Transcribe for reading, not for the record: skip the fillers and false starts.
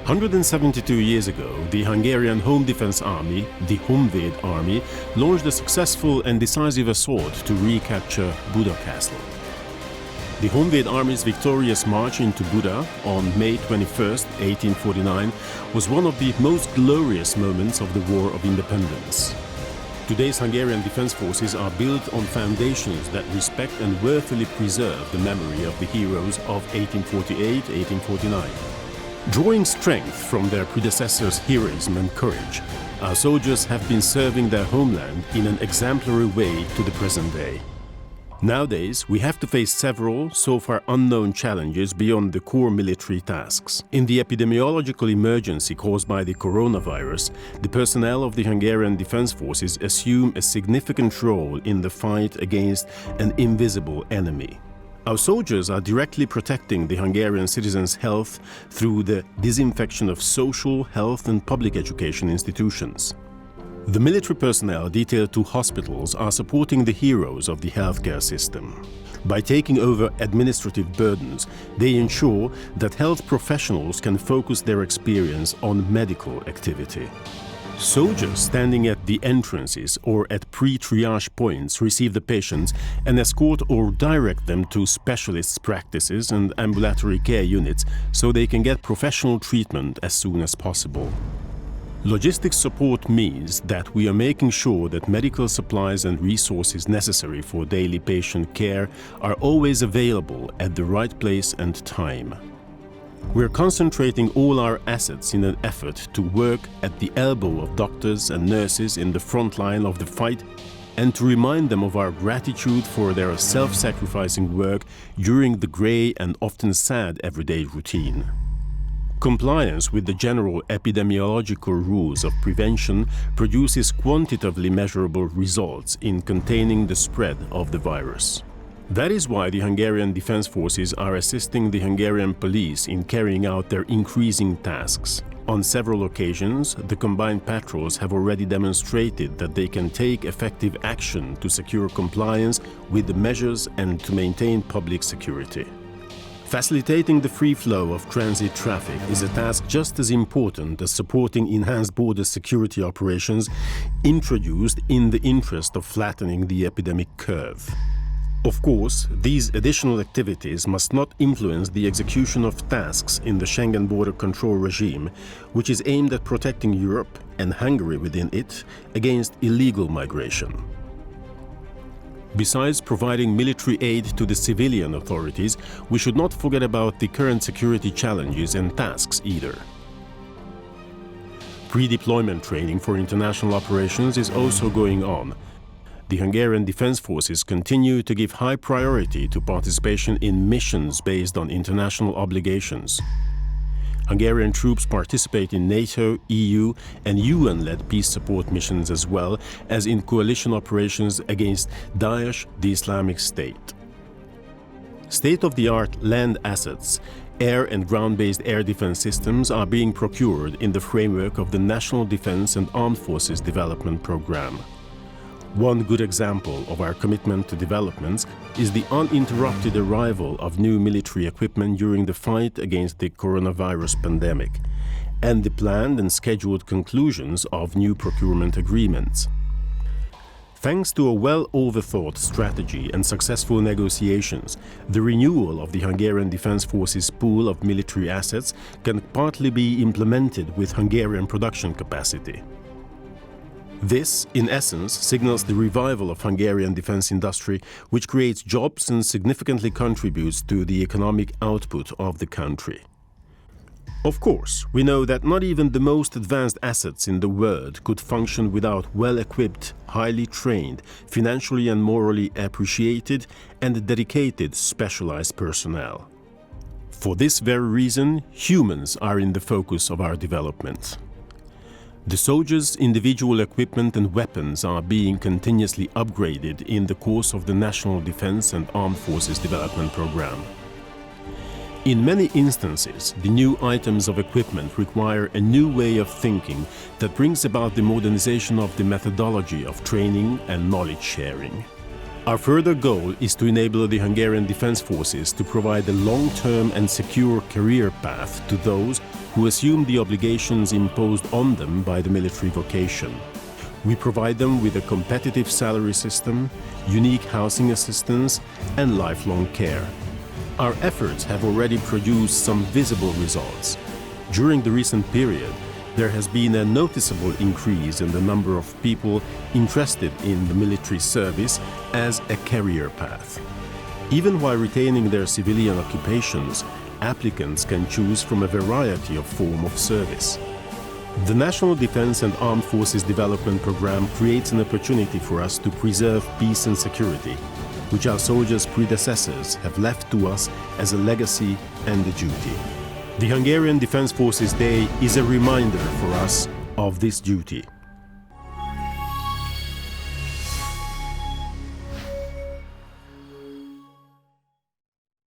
172 years ago, the Hungarian Home Defense Army, the Honvéd Army, launched a successful and decisive assault to recapture Buda Castle. The Honvéd Army's victorious march into Buda on May 21, 1849, was one of the most glorious moments of the War of Independence. Today's Hungarian defense forces are built on foundations that respect and worthily preserve the memory of the heroes of 1848-1849. Drawing strength from their predecessors' heroism and courage, our soldiers have been serving their homeland in an exemplary way to the present day. Nowadays, we have to face several, so far unknown challenges beyond the core military tasks. In the epidemiological emergency caused by the coronavirus, the personnel of the Hungarian Defense Forces assume a significant role in the fight against an invisible enemy. Our soldiers are directly protecting the Hungarian citizens' health through the disinfection of social, health and public education institutions. The military personnel detailed to hospitals are supporting the heroes of the healthcare system. By taking over administrative burdens, they ensure that health professionals can focus their experience on medical activity. Soldiers standing at the entrances or at pre-triage points receive the patients and escort or direct them to specialists' practices and ambulatory care units so they can get professional treatment as soon as possible. Logistics support means that we are making sure that medical supplies and resources necessary for daily patient care are always available at the right place and time. We're concentrating all our assets in an effort to work at the elbow of doctors and nurses in the front line of the fight and to remind them of our gratitude for their self-sacrificing work during the grey and often sad everyday routine. Compliance with the general epidemiological rules of prevention produces quantitatively measurable results in containing the spread of the virus. That is why the Hungarian Defense Forces are assisting the Hungarian police in carrying out their increasing tasks. On several occasions, the combined patrols have already demonstrated that they can take effective action to secure compliance with the measures and to maintain public security. Facilitating the free flow of transit traffic is a task just as important as supporting enhanced border security operations introduced in the interest of flattening the epidemic curve. Of course, these additional activities must not influence the execution of tasks in the Schengen border control regime, which is aimed at protecting Europe and Hungary within it against illegal migration. Besides providing military aid to the civilian authorities, we should not forget about the current security challenges and tasks either. Pre-deployment training for international operations is also going on. The Hungarian Defense Forces continue to give high priority to participation in missions based on international obligations. Hungarian troops participate in NATO, EU and UN-led peace support missions as well as in coalition operations against Daesh, the Islamic State. State-of-the-art land assets, air and ground-based air defense systems are being procured in the framework of the National Defense and Armed Forces Development Program. One good example of our commitment to developments is the uninterrupted arrival of new military equipment during the fight against the coronavirus pandemic, and the planned and scheduled conclusions of new procurement agreements. Thanks to a well-overthought strategy and successful negotiations, the renewal of the Hungarian Defense Forces pool of military assets can partly be implemented with Hungarian production capacity. This, in essence, signals the revival of Hungarian defense industry, which creates jobs and significantly contributes to the economic output of the country. Of course, we know that not even the most advanced assets in the world could function without well-equipped, highly trained, financially and morally appreciated and dedicated specialized personnel. For this very reason, humans are in the focus of our development. The soldiers' individual equipment and weapons are being continuously upgraded in the course of the National Defense and Armed Forces Development Program. In many instances, the new items of equipment require a new way of thinking that brings about the modernization of the methodology of training and knowledge sharing. Our further goal is to enable the Hungarian Defence Forces to provide a long-term and secure career path to those who assume the obligations imposed on them by the military vocation. We provide them with a competitive salary system, unique housing assistance, and lifelong care. Our efforts have already produced some visible results. During the recent period, there has been a noticeable increase in the number of people interested in the military service as a career path. Even while retaining their civilian occupations, applicants can choose from a variety of forms of service. The National Defense and Armed Forces Development Program creates an opportunity for us to preserve peace and security, which our soldiers' predecessors have left to us as a legacy and a duty. The Hungarian Defence Forces Day is a reminder for us of this duty.